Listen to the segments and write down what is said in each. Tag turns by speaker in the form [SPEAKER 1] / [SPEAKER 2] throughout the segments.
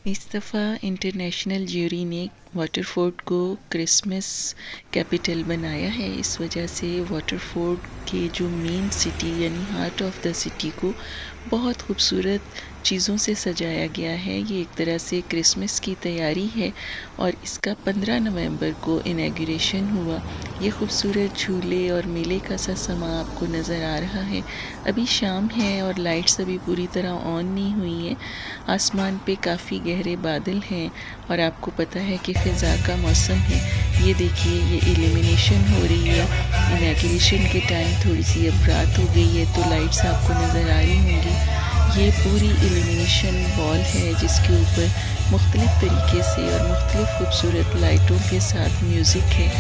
[SPEAKER 1] इस दफ़ा international jury ने वाटरफोर्ड को क्रिसमस कैपिटल बनाया है। इस वजह से वाटरफोर्ड के जो मेन सिटी यानी हार्ट ऑफ द सिटी को बहुत खूबसूरत चीज़ों से सजाया गया है। ये एक तरह से क्रिसमस की तैयारी है और इसका 15 नवंबर को इनॉग्रेशन हुआ। ये खूबसूरत झूले और मेले का सा समा आपको नज़र आ रहा है। अभी शाम है और लाइट्स अभी पूरी तरह ऑन नहीं हुई हैं। आसमान पे काफ़ी गहरे बादल हैं और आपको पता है कि ख़ज़ा का मौसम है। ये देखिए, ये इल्यूमिनेशन हो रही है। इनॉग्रेशन के टाइम थोड़ी सी अब रात हो गई है तो लाइट्स आपको नज़र आ रही होंगी। ये पूरी इल्यूमिनेशन वॉल है जिसके ऊपर मुख्तलिफ़ तरीके से और मुख्तलिफ़ खूबसूरत लाइटों के साथ म्यूज़िक है,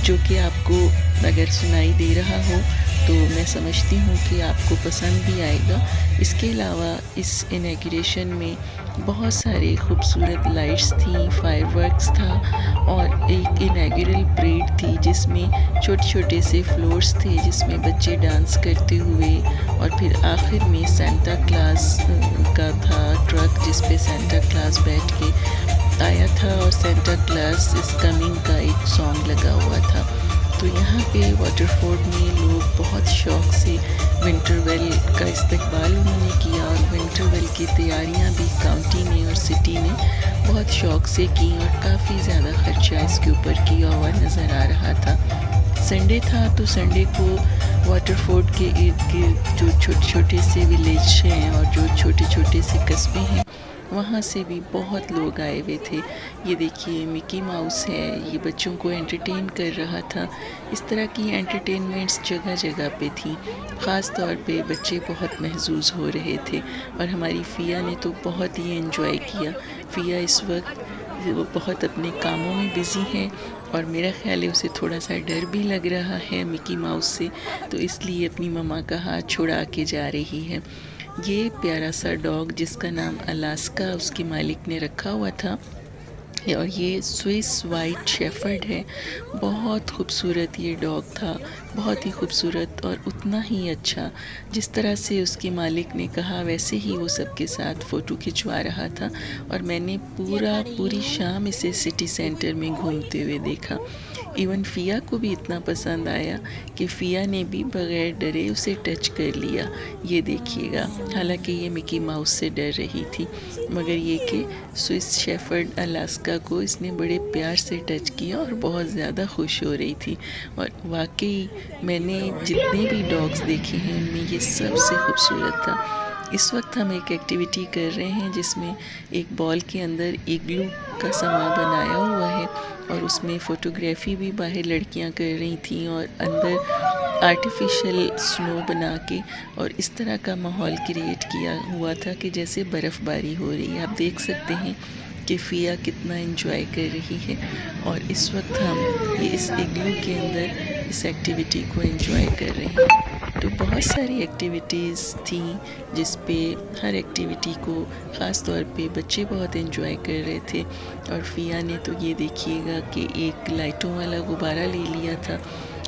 [SPEAKER 1] जो कि आपको अगर सुनाई दे रहा हो तो मैं समझती हूँ कि आपको पसंद भी आएगा। इसके अलावा इस इनॉग्रेशन में बहुत सारे खूबसूरत लाइट्स थी, फायरवर्क्स था और एक इनॉग्रल परेड थी जिसमें छोटे छोटे से फ्लोर्स थे जिसमें बच्चे डांस करते हुए, और फिर आखिर में सेंटा क्लॉज का था ट्रक जिस पे सेंटा क्लॉज बैठ के आया था और सेंटा क्लॉज इज़ कमिंग का एक सॉन्ग लगा हुआ था। तो यहाँ पे वाटरफोर्ड में लोग बहुत शौक़ से विंटरवेल का इस्तकबाल उन्होंने किया और विंटरवेल की तैयारियाँ भी काउंटी ने और सिटी ने बहुत शौक़ से की और काफ़ी ज़्यादा ख़र्चा इसके ऊपर किया हुआ नज़र आ रहा था। संडे था तो संडे को वाटरफोर्ड के इर्द गिर्द जो छोटे छोटे से विलेज हैं और जो छोटे छोटे से कस्बे हैं वहाँ से भी बहुत लोग आए हुए थे। ये देखिए, मिकी माउस है, ये बच्चों को एंटरटेन कर रहा था। इस तरह की एंटरटेनमेंट्स जगह जगह पे थी। ख़ास तौर पे बच्चे बहुत महजूज़ हो रहे थे और हमारी फ़िया ने तो बहुत ही एंजॉय किया। फ़िया इस वक्त वो बहुत अपने कामों में बिज़ी है और मेरा ख़्याल है उसे थोड़ा सा डर भी लग रहा है मिकी माउस से, तो इसलिए अपनी मम्मा का हाथ छुड़ा के जा रही है। ये प्यारा सा डॉग जिसका नाम अलास्का उसके मालिक ने रखा हुआ था और ये स्विस वाइट शेफर्ड है। बहुत खूबसूरत ये डॉग था, बहुत ही खूबसूरत और उतना ही अच्छा। जिस तरह से उसके मालिक ने कहा वैसे ही वो सबके साथ फ़ोटो खिंचवा रहा था और मैंने पूरी शाम इसे सिटी सेंटर में घूमते हुए देखा। इवन फ़िया को भी इतना पसंद आया कि फ़िया ने भी बग़ैर डरे उसे टच कर लिया। ये देखिएगा, हालांकि ये मिकी माउस से डर रही थी, मगर ये कि स्विस शेफर्ड अलास्का को इसने बड़े प्यार से टच किया और बहुत ज़्यादा खुश हो रही थी। और वाकई मैंने जितने भी डॉग्स देखे हैं उनमें ये सबसे खूबसूरत था। इस वक्त हम एक एक्टिविटी कर रहे हैं जिसमें एक बॉल के अंदर इग्लू का सामान बनाया हुआ है और उसमें फ़ोटोग्राफी भी बाहर लड़कियां कर रही थीं और अंदर आर्टिफिशियल स्नो बना के और इस तरह का माहौल क्रिएट किया हुआ था कि जैसे बर्फ़बारी हो रही है। आप देख सकते हैं कि फ़िया कितना एंजॉय कर रही है और इस वक्त हम ये इस इग्लू के अंदर इस एक्टिविटी को एंजॉय कर रहे हैं। तो बहुत सारी एक्टिविटीज़ थी जिस पे हर एक्टिविटी को ख़ास तौर पे बच्चे बहुत एंजॉय कर रहे थे और फ़िया ने तो ये देखिएगा कि एक लाइटों वाला गुब्बारा ले लिया था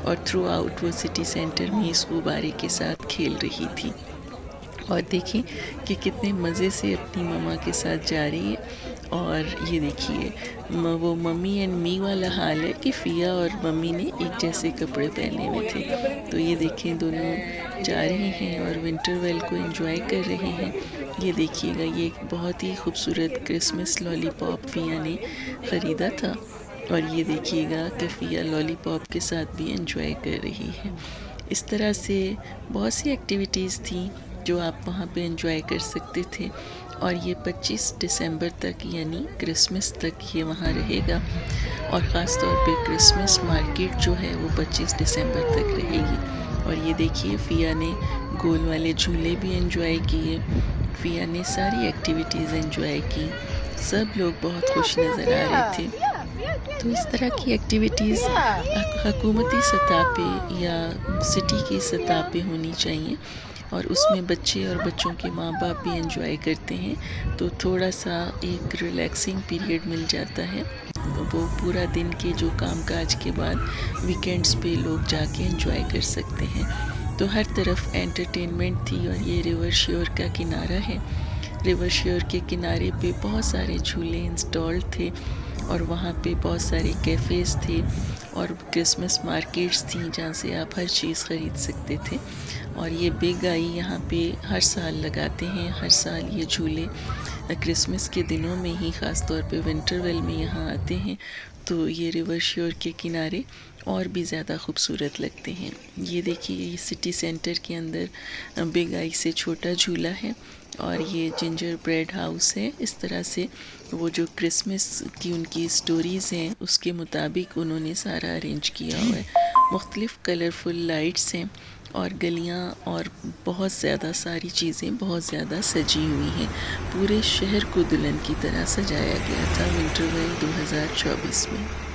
[SPEAKER 1] और थ्रू आउट वो सिटी सेंटर में इस गुब्बारे के साथ खेल रही थी। और देखें कि कितने मज़े से अपनी मम्मा के साथ जा रही है। और ये देखिए, वो मम्मी एंड मी वाला हाल है कि फ़िया और मम्मी ने एक जैसे कपड़े पहने हुए थे। तो ये देखें, दोनों जा रहे हैं और विंटरवेल को एंजॉय कर रहे हैं। ये देखिएगा, ये एक बहुत ही खूबसूरत क्रिसमस लॉलीपॉप फ़िया ने ख़रीदा था और ये देखिएगा कि फ़िया लॉलीपॉप के साथ भी एंजॉय कर रही है। इस तरह से बहुत सी एक्टिविटीज़ थी जो आप वहाँ पे एंजॉय कर सकते थे और ये 25 दिसंबर तक यानी क्रिसमस तक ये वहाँ रहेगा और ख़ास तौर पे क्रिसमस मार्केट जो है वो 25 दिसंबर तक रहेगी। और ये देखिए, फ़िया ने गोल वाले झूले भी एंजॉय किए, फ़िया ने सारी एक्टिविटीज़ एंजॉय की। सब लोग बहुत खुश नज़र आ रहे थे। तो इस तरह की एक्टिविटीज़ हुकूमती सतह पे या सिटी की सतह पे होनी चाहिए और उसमें बच्चे और बच्चों के माँ बाप भी एंजॉय करते हैं तो थोड़ा सा एक रिलैक्सिंग पीरियड मिल जाता है। वो पूरा दिन के जो काम काज के बाद वीकेंड्स पे लोग जाके एंजॉय कर सकते हैं। तो हर तरफ एंटरटेनमेंट थी और ये रिवर शोर का किनारा है रिवर श्योर के किनारे पे बहुत सारे झूले इंस्टॉल्ड थे और वहाँ पे बहुत सारे कैफ़ेज़ थे और क्रिसमस मार्केट्स थी जहाँ से आप हर चीज़ ख़रीद सकते थे। और ये बिग आई यहाँ पे हर साल लगाते हैं। हर साल ये झूले क्रिसमस के दिनों में ही, ख़ास तौर पे विंटरवेल में यहाँ आते हैं, तो ये रिवर श्योर के किनारे और भी ज़्यादा खूबसूरत लगते हैं। ये देखिए, ये सिटी सेंटर के अंदर बिग आई से छोटा झूला है और ये जिंजर ब्रेड हाउस है। इस तरह से वो जो क्रिसमस की उनकी स्टोरीज़ हैं उसके मुताबिक उन्होंने सारा अरेंज किया हुआ है। मुख्तलिफ़ कलरफुल लाइट्स हैं और गलियाँ और बहुत ज़्यादा सारी चीज़ें बहुत ज़्यादा सजी हुई हैं। पूरे शहर को दुल्हन की तरह सजाया गया था विंटरवेल 2024 में।